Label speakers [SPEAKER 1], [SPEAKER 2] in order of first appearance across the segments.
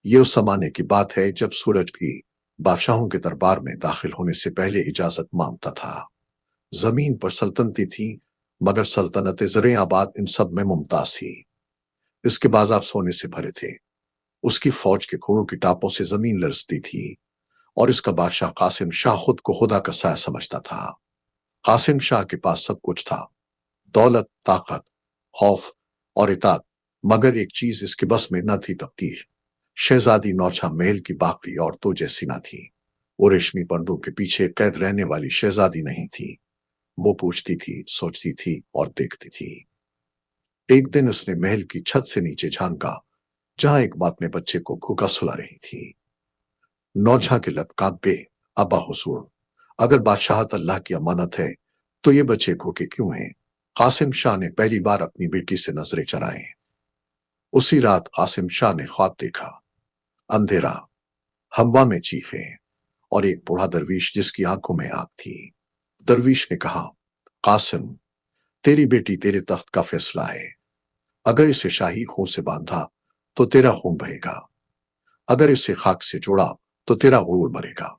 [SPEAKER 1] یہ اس زمانے کی بات ہے جب سورج بھی بادشاہوں کے دربار میں داخل ہونے سے پہلے اجازت مانگتا تھا۔ زمین پر سلطنتیں تھیں، مگر سلطنت زرعی آباد ان سب میں ممتاز تھی۔ اس کے بازار سونے سے بھرے تھے، اس کی فوج کے گھوڑوں کی ٹاپوں سے زمین لرزتی تھی، اور اس کا بادشاہ قاسم شاہ خود کو خدا کا سایہ سمجھتا تھا۔ قاسم شاہ کے پاس سب کچھ تھا، دولت، طاقت، خوف اور اطاعت، مگر ایک چیز اس کے بس میں نہ تھی: تقدیر۔ شہزادی نورچھا محل کی باقی عورتوں جیسی نہ تھی۔ وہ ریشمی پردوں کے پیچھے قید رہنے والی شہزادی نہیں تھی۔ وہ پوچھتی تھی، سوچتی تھی اور دیکھتی تھی۔ ایک دن اس نے محل کی چھت سے نیچے جھانکا، جہاں ایک ماں اپنے بچے کو بھوکا سلا رہی تھی۔ نورچھا کے لب کانپے، ابا حضور، اگر بادشاہت اللہ کی امانت ہے تو یہ بچے بھوکے کیوں ہیں؟ قاسم شاہ نے پہلی بار اپنی بیٹی سے نظریں چرائیں۔ اسی رات قاسم شاہ نے خواب دیکھا: اندھیرا، ہوا میں چیخیں، اور ایک بوڑھا درویش جس کی آنکھوں میں آگ تھی۔ درویش نے کہا: قاسم، تیری بیٹی تیرے تخت کا فیصلہ ہے۔ اگر اسے شاہی خون سے باندھا تو تیرا خون بہے گا، اگر اسے خاک سے جوڑا تو تیرا غرور مرے گا۔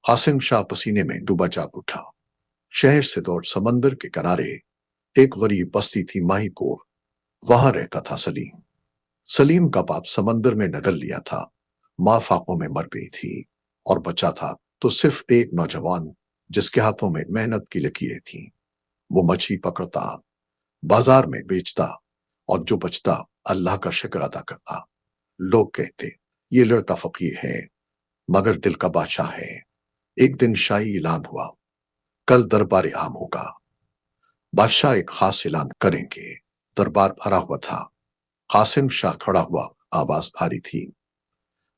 [SPEAKER 1] قاسم شاہ پسینے میں ڈوبا جاگ اٹھا۔ شہر سے دور سمندر کے کنارے ایک غریب بستی تھی، ماہی کور۔ وہاں رہتا تھا سلیم۔ سلیم کا باپ سمندر میں نگل لیا تھا، ماں فاقوں میں مر گئی تھی، اور بچہ تھا تو صرف ایک نوجوان جس کے ہاتھوں میں محنت کی لکیریں تھیں۔ وہ مچھلی پکڑتا، بازار میں بیچتا، اور جو بچتا اللہ کا شکر ادا کرتا۔ لوگ کہتے: یہ لڑکا فقیر ہے مگر دل کا بادشاہ ہے۔ ایک دن شاہی اعلان ہوا: کل دربار عام ہوگا، بادشاہ ایک خاص اعلان کریں گے۔ دربار بھرا ہوا تھا۔ قاسم شاہ کھڑا ہوا، آواز بھاری تھی: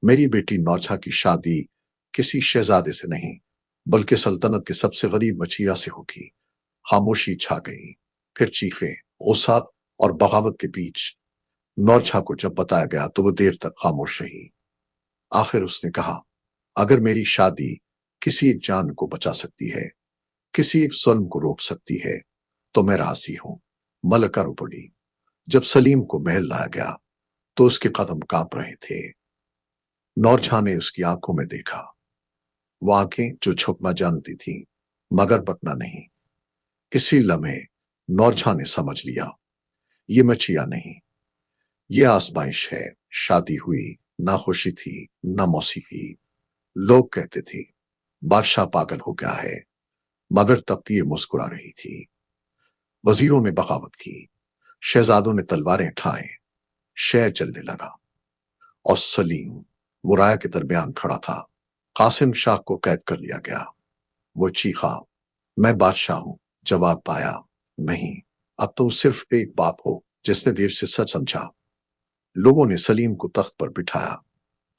[SPEAKER 1] میری بیٹی نورچھا کی شادی کسی شہزادے سے نہیں بلکہ سلطنت کے سب سے غریب مچھیا سے ہوگی۔ خاموشی چھا گئی، پھر چیخیں، غصہ اور بغاوت کے بیچ۔ نورچھا کو جب بتایا گیا تو وہ دیر تک خاموش رہی۔ آخر اس نے کہا: اگر میری شادی کسی ایک جان کو بچا سکتی ہے، کسی ایک ظلم کو روک سکتی ہے، تو میں راضی ہوں۔ ملکہ رو پڑی۔ جب سلیم کو محل لایا گیا تو اس کے قدم کانپ رہے تھے۔ نورچھا نے اس کی آنکھوں میں دیکھا، وہ آنکھیں جو چھپنا جانتی تھیں مگر بکنا نہیں۔ اسی لمحے نورچھا نے سمجھ لیا: یہ مچھیا نہیں، یہ آزمائش ہے۔ شادی ہوئی، نہ خوشی تھی نہ موسیقی۔ لوگ کہتے تھے: بادشاہ پاگل ہو گیا ہے، مگر تقدیر مسکرا رہی تھی۔ وزیروں نے بغاوت کی، شہزادوں نے تلواریں اٹھائیں، شہر چلنے لگا، اور سلیم وہ رایا کے درمیان کھڑا تھا۔ قاسم شاہ کو قید کر لیا گیا۔ وہ چیخا: میں بادشاہ ہوں۔ جواب پایا: نہیں، اب تو صرف ایک باپ ہو جس نے دیر سے سچ سمجھا۔ لوگوں نے سلیم کو تخت پر بٹھایا۔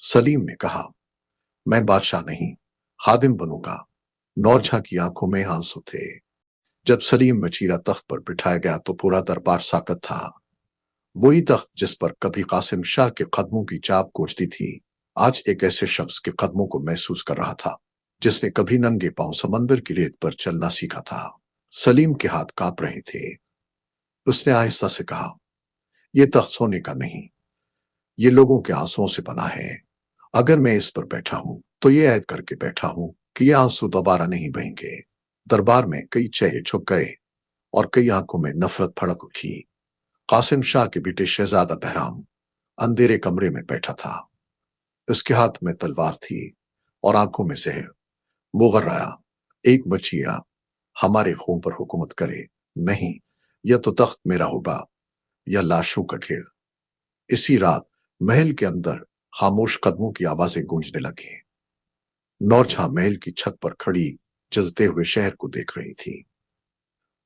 [SPEAKER 1] سلیم نے کہا: میں بادشاہ نہیں، خادم بنوں گا۔ نورچھا کی آنکھوں میں آنسو تھے۔ جب سلیم مچیرا تخت پر بٹھایا گیا تو پورا دربار ساکت تھا۔ وہی تخت جس پر کبھی قاسم شاہ کے قدموں کی چاپ گونجتی تھی، آج ایک ایسے شخص کے قدموں کو محسوس کر رہا تھا جس نے کبھی ننگے پاؤں سمندر کی ریت پر چلنا سیکھا تھا۔ سلیم کے ہاتھ کانپ رہے تھے۔ اس نے آہستہ سے کہا: یہ تخت سونے کا نہیں، یہ لوگوں کے آنسوؤں سے بنا ہے۔ اگر میں اس پر بیٹھا ہوں تو یہ عہد کر کے بیٹھا ہوں کہ یہ آنسو دوبارہ نہیں بہیں گے۔ دربار میں کئی چہرے چھپ گئے اور کئی آنکھوں میں نفرت بھڑک اٹھی۔ قاسم شاہ کے بیٹے شہزادہ بہرام اندھیرے کمرے میں بیٹھا تھا۔ اس کے ہاتھ میں تلوار تھی اور آنکھوں میں زہر۔ وہ غرایا: ایک مچھیا ہمارے خون پر حکومت کرے، نہیں، یا تو تخت میرا ہوگا یا لاشوں کا ڈھیر۔ اسی رات محل کے اندر خاموش قدموں کی آوازیں گونجنے لگیں۔ نورچھا محل کی چھت پر کھڑی جلتے ہوئے شہر کو دیکھ رہی تھی۔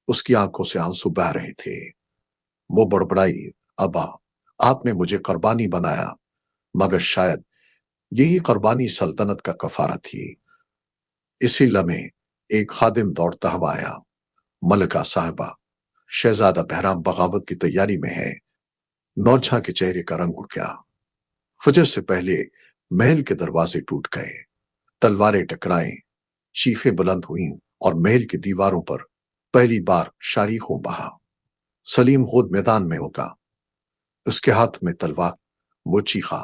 [SPEAKER 1] اس کی آنکھوں سے آنسو بہہ رہے تھے۔ وہ بڑبڑائی: ابا، آپ نے مجھے قربانی بنایا، مگر شاید یہی قربانی سلطنت کا کفارہ تھی۔ اسی لمحے ایک خادم دوڑتا ہوا آیا: ملکہ صاحبہ، شہزادہ بہرام بغاوت کی تیاری میں ہے۔ نورچھا کے چہرے کا رنگ اٹھ گیا۔ فجر سے پہلے محل کے دروازے ٹوٹ گئے، تلواریں ٹکرائیں، چیخیں بلند ہوئیں، اور محل کی دیواروں پر پہلی بار شاہی خون بہا۔ سلیم خود میدان میں ہوگا، اس کے ہاتھ میں تلوار۔ وہ چیخا: